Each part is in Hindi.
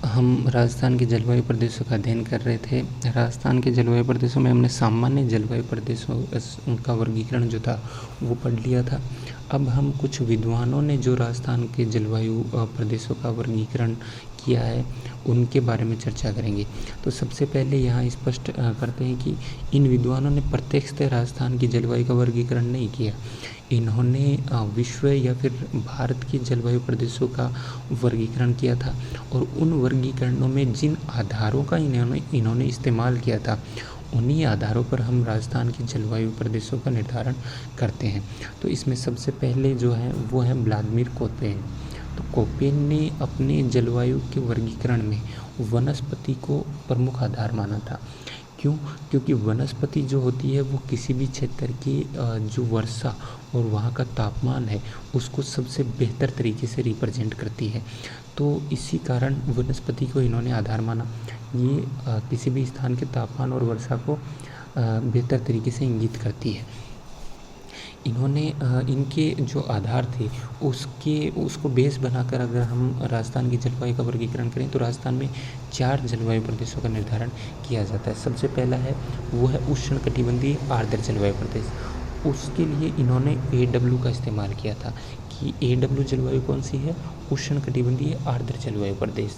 हम राजस्थान के जलवायु प्रदेशों का अध्ययन कर रहे थे। राजस्थान के जलवायु प्रदेशों में हमने सामान्य जलवायु प्रदेशों का वर्गीकरण जो था वो पढ़ लिया था। अब हम कुछ विद्वानों ने जो राजस्थान के जलवायु प्रदेशों का वर्गीकरण किया है उनके बारे में चर्चा करेंगे। तो सबसे पहले यहाँ स्पष्ट करते हैं कि इन विद्वानों ने प्रत्यक्षतः राजस्थान की जलवायु का वर्गीकरण नहीं किया। इन्होंने विश्व या फिर भारत के जलवायु प्रदेशों का वर्गीकरण किया था और उन वर्गीकरणों में जिन आधारों का इन्होंने इस्तेमाल किया था उन्हीं आधारों पर हम राजस्थान के जलवायु प्रदेशों का निर्धारण करते हैं। तो इसमें सबसे पहले जो है वो है व्लादिमीर कोपेन। तो कोपेन ने अपने जलवायु के वर्गीकरण में वनस्पति को प्रमुख आधार माना था। क्यों? क्योंकि वनस्पति जो होती है वो किसी भी क्षेत्र की जो वर्षा और वहाँ का तापमान है उसको सबसे बेहतर तरीके से रिप्रेजेंट करती है। तो इसी कारण वनस्पति को इन्होंने आधार माना। ये किसी भी स्थान के तापमान और वर्षा को बेहतर तरीके से इंगित करती है। इन्होंने इनके जो आधार थे उसको बेस बनाकर अगर हम राजस्थान की जलवायु का वर्गीकरण करें तो राजस्थान में 4 जलवायु प्रदेशों का निर्धारण किया जाता है। सबसे पहला है वो है उष्णकटिबंधीय आर्द्र जलवायु प्रदेश। उसके लिए इन्होंने AW का इस्तेमाल किया था कि AW जलवायु कौन सी है? उष्णकटिबंधीय आर्द्र जलवायु प्रदेश।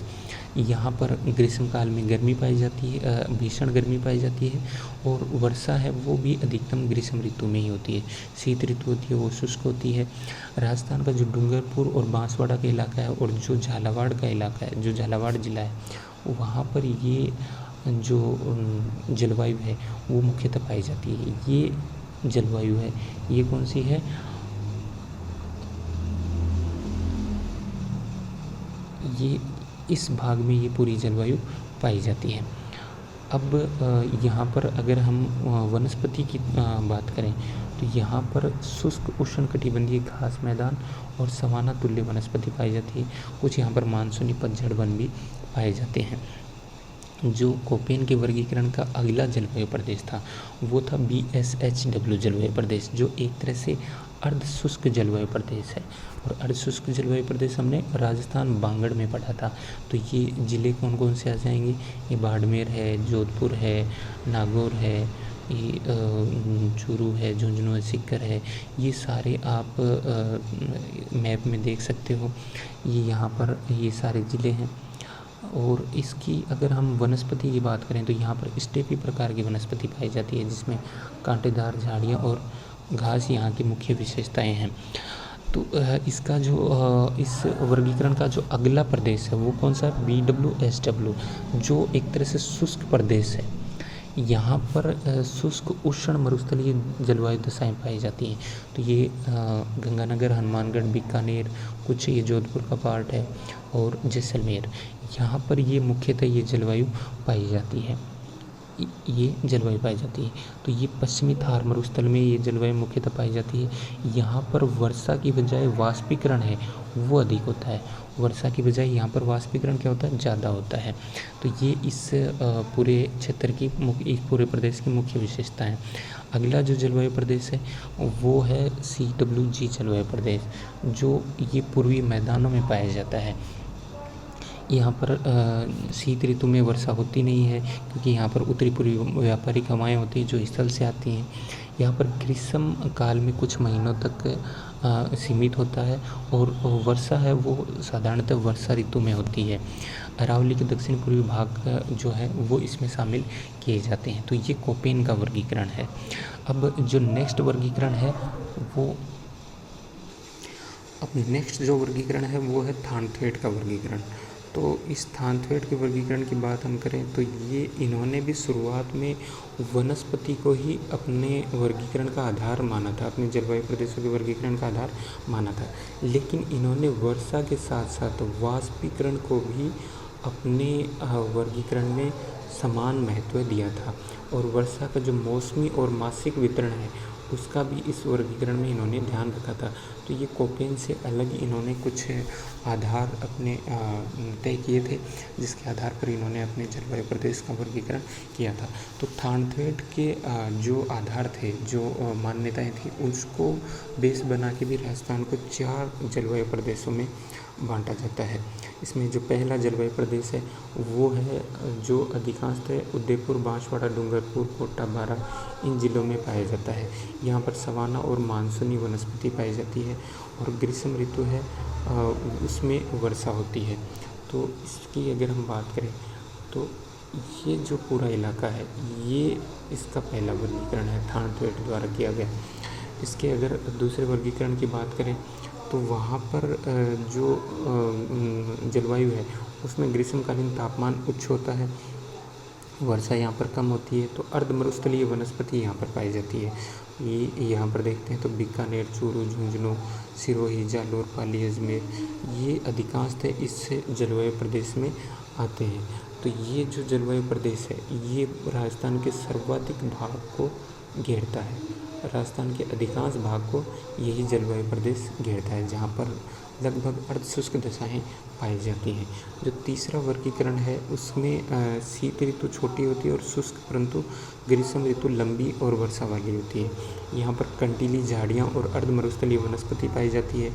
यहाँ पर ग्रीष्मकाल में गर्मी पाई जाती है, भीषण गर्मी पाई जाती है और वर्षा है वो भी अधिकतम ग्रीष्म ऋतु में ही होती है। शीत ऋतु होती है वो शुष्क होती है। राजस्थान का जो डूंगरपुर और बांसवाड़ा का इलाका है और जो झालावाड़ का इलाका है, जो झालावाड़ ज़िला है, वहाँ पर ये जो जलवायु है वो मुख्यतः पाई जाती है। ये जलवायु है ये कौन सी है? ये इस भाग में ये पूरी जलवायु पाई जाती है। अब यहाँ पर अगर हम वनस्पति की बात करें तो यहाँ पर शुष्क उष्णकटिबंधीय घास मैदान और सवाना तुल्य वनस्पति पाई जाती है। कुछ यहाँ पर मानसूनी पतझड़ वन भी पाए जाते हैं। जो कोपेन के वर्गीकरण का अगला जलवायु प्रदेश था वो था BSHW जलवायु प्रदेश, जो एक तरह से अर्ध शुष्क जलवायु प्रदेश है। और अर्ध शुष्क जलवायु प्रदेश हमने राजस्थान बांगड़ में पढ़ा था। तो ये ज़िले कौन कौन से आ जाएंगे? ये बाड़मेर है, जोधपुर है, नागौर है, ये चूरू है, झुंझुनू है, सीकर है। ये सारे आप मैप में देख सकते हो। ये यहाँ पर ये सारे ज़िले हैं। और इसकी अगर हम वनस्पति की बात करें तो यहाँ पर स्टेपी प्रकार की वनस्पति पाई जाती है जिसमें कांटेदार झाड़ियाँ और घास यहाँ की मुख्य विशेषताएं हैं। तो इसका जो इस वर्गीकरण का जो अगला प्रदेश है वो कौन सा है? BWSW, जो एक तरह से शुष्क प्रदेश है। यहाँ पर शुष्क उष्ण मरुस्थलीय जलवायु दशाएं पाई जाती हैं। तो ये गंगानगर, हनुमानगढ़, बीकानेर, कुछ ये जोधपुर का पार्ट है और जैसलमेर, यहाँ पर ये मुख्यतः ये जलवायु पाई जाती है। ये जलवायु पाई जाती है। तो ये पश्चिमी थार मरुस्थल में ये जलवायु मुख्यतः पाई जाती है। यहाँ पर वर्षा की बजाय वाष्पीकरण है वो अधिक होता है। वर्षा की बजाय यहाँ पर वाष्पीकरण क्या होता है? ज़्यादा होता है। तो ये इस पूरे क्षेत्र की इस पूरे प्रदेश की मुख्य विशेषता है। अगला जो जलवायु प्रदेश है वो है CWG जलवायु प्रदेश, जो ये पूर्वी मैदानों में पाया जाता है। यहाँ पर शीत ऋतु में वर्षा होती नहीं है क्योंकि यहाँ पर उत्तरी पूर्वी व्यापारिक हवाएं होती हैं जो स्थल से आती हैं। यहाँ पर ग्रीष्म काल में कुछ महीनों तक सीमित होता है और वर्षा है वो साधारणतः वर्षा ऋतु में होती है। अरावली के दक्षिण पूर्वी भाग जो है वो इसमें शामिल किए जाते हैं। तो ये कोपेन का वर्गीकरण है। अब जो नेक्स्ट वर्गीकरण है जो वर्गीकरण है वो है थानथवेट का वर्गीकरण। तो इस थानथवेट के वर्गीकरण की बात हम करें तो ये इन्होंने भी शुरुआत में वनस्पति को ही अपने वर्गीकरण का आधार माना था, अपने जलवायु प्रदेशों के वर्गीकरण का आधार माना था। लेकिन इन्होंने वर्षा के साथ साथ वाष्पीकरण को भी अपने वर्गीकरण में समान महत्व दिया था और वर्षा का जो मौसमी और मासिक वितरण है उसका भी इस वर्गीकरण में इन्होंने ध्यान रखा था। तो ये कोपेन से अलग इन्होंने कुछ आधार अपने तय किए थे जिसके आधार पर इन्होंने अपने जलवायु प्रदेश का वर्गीकरण किया था। तो थानथवेट के जो आधार थे, जो मान्यताएं थी, उसको बेस बना के भी राजस्थान को 4 जलवायु प्रदेशों में बांटा जाता है। इसमें जो पहला जलवायु प्रदेश है वो है जो अधिकांशतः उदयपुर, बांसवाड़ा, डूंगरपुर, कोटा, बारा इन जिलों में पाया जाता है। यहाँ पर सवाना और मानसूनी वनस्पति पाई जाती है और ग्रीष्म ऋतु है उसमें वर्षा होती है। तो इसकी अगर हम बात करें तो ये जो पूरा इलाका है ये इसका पहला वर्गीकरण है थानथवेट द्वारा किया गया। इसके अगर दूसरे वर्गीकरण की बात करें तो वहाँ पर जो जलवायु है उसमें ग्रीष्मकालीन तापमान उच्च होता है, वर्षा यहाँ पर कम होती है। तो अर्धमरुस्थलीय वनस्पति यहाँ पर पाई जाती है। ये यहाँ पर देखते हैं तो बीकानेर, चूरू, झुंझुनू, सिरोही, जालोर, पाली, अजमेर ये अधिकांशतः इस जलवायु प्रदेश में आते हैं। तो ये जो जलवायु प्रदेश है ये राजस्थान के सर्वाधिक भाग को घेरता है। राजस्थान के अधिकांश भाग को यही जलवायु प्रदेश घेरता है जहाँ पर लगभग अर्धशुष्क दशाएं पाई जाती हैं। जो तीसरा वर्गीकरण है उसमें शीत ऋतु छोटी होती है और शुष्क, परंतु ग्रीष्म ऋतु लंबी और वर्षा वाली होती है। यहाँ पर कंटीली झाड़ियाँ और अर्धमरुस्थलीय वनस्पति पाई जाती है।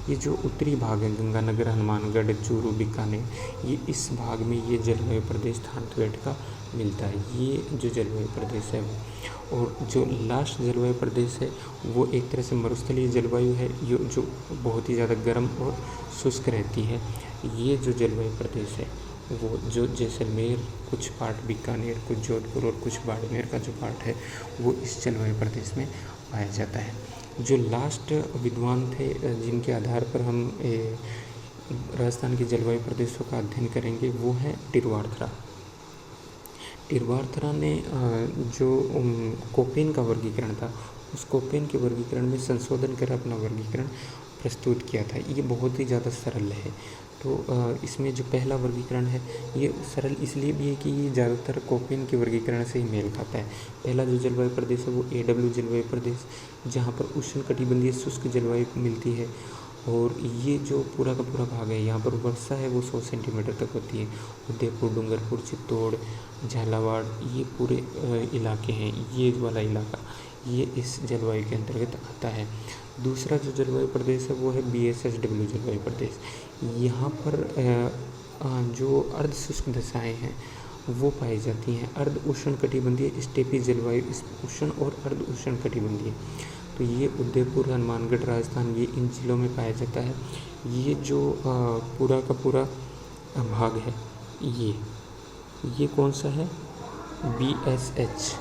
ये जो उत्तरी भाग है गंगानगर, हनुमानगढ़, चूरू, बीकानेर ये इस भाग में ये जलवायु प्रदेश थानथवेट का मिलता है। ये जो जलवायु प्रदेश है वो, और जो लास्ट जलवायु प्रदेश है वो एक तरह से मरुस्थलीय जलवायु है जो बहुत ही ज़्यादा गर्म और शुष्क रहती है। ये जो जलवायु प्रदेश है वो जो जैसलमेर, कुछ पार्ट बीकानेर, कुछ जोधपुर और कुछ बाड़मेर का जो पार्ट है वो इस जलवायु प्रदेश में पाया जाता है। जो लास्ट विद्वान थे जिनके आधार पर हम राजस्थान के जलवायु प्रदेशों का अध्ययन करेंगे वो हैं टिरवार्थरा। टिरवार्थरा ने जो कोपेन का वर्गीकरण था उस कोपेन के वर्गीकरण में संशोधन कर अपना वर्गीकरण प्रस्तुत किया था। ये बहुत ही ज़्यादा सरल है। तो इसमें जो पहला वर्गीकरण है ये सरल इसलिए भी है कि ये ज़्यादातर कोपेन के वर्गीकरण से ही मेल खाता है। पहला जो जलवायु प्रदेश है वो AW जलवायु प्रदेश, जहाँ पर उष्णकटिबंधीय शुष्क जलवायु मिलती है। और ये जो पूरा का पूरा भाग है यहाँ पर वर्षा है वो 100 सेंटीमीटर तक होती है। उदयपुर, डूंगरपुर, चित्तौड़, झालावाड़ ये पूरे इलाके हैं। ये वाला इलाका ये इस जलवायु के अंतर्गत आता है। दूसरा जो जलवायु प्रदेश है वो है BSHW जलवायु प्रदेश। यहाँ पर जो अर्धशुष्क दशाएँ हैं वो पाई जाती हैं। अर्ध उष्णकटिबंधीय स्टेपी जलवायु उष्ण और अर्ध उष्णकटिबंधीय, तो ये उदयपुर, हनुमानगढ़, राजस्थान ये इन जिलों में पाया जाता है। ये जो पूरा का पूरा भाग है ये कौन सा है BSH।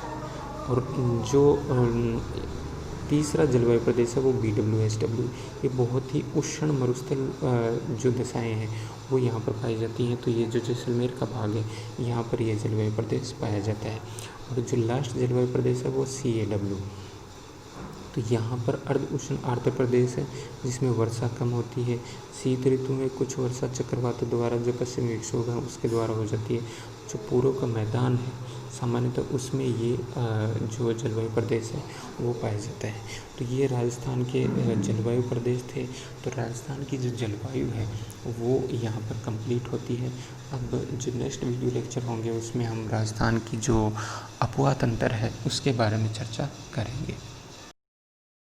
और जो तीसरा जलवायु प्रदेश है वो BWSW। ये बहुत ही उष्ण मरुस्थल जो दशाएँ हैं वो यहाँ पर पाई जाती हैं। तो ये जो जैसलमेर का भाग है यहाँ पर ये जलवायु प्रदेश पाया जाता है। और जो लास्ट जलवायु प्रदेश है वो CAW। तो यहाँ पर अर्ध उष्ण आर्द्र प्रदेश है जिसमें वर्षा कम होती है। शीत ऋतु में कुछ वर्षा चक्रवातों द्वारा जो पश्चिमी विक्षोभ है उसके द्वारा हो जाती है। जो पूर्व का मैदान है सामान्यतः उसमें ये जो जलवायु प्रदेश है वो पाया जाता है। तो ये राजस्थान के जलवायु प्रदेश थे। तो राजस्थान की जो जलवायु है वो यहाँ पर कंप्लीट होती है। अब जो नेक्स्ट वीडियो लेक्चर होंगे उसमें हम राजस्थान की जो अपवाद तंत्र है उसके बारे में चर्चा करेंगे।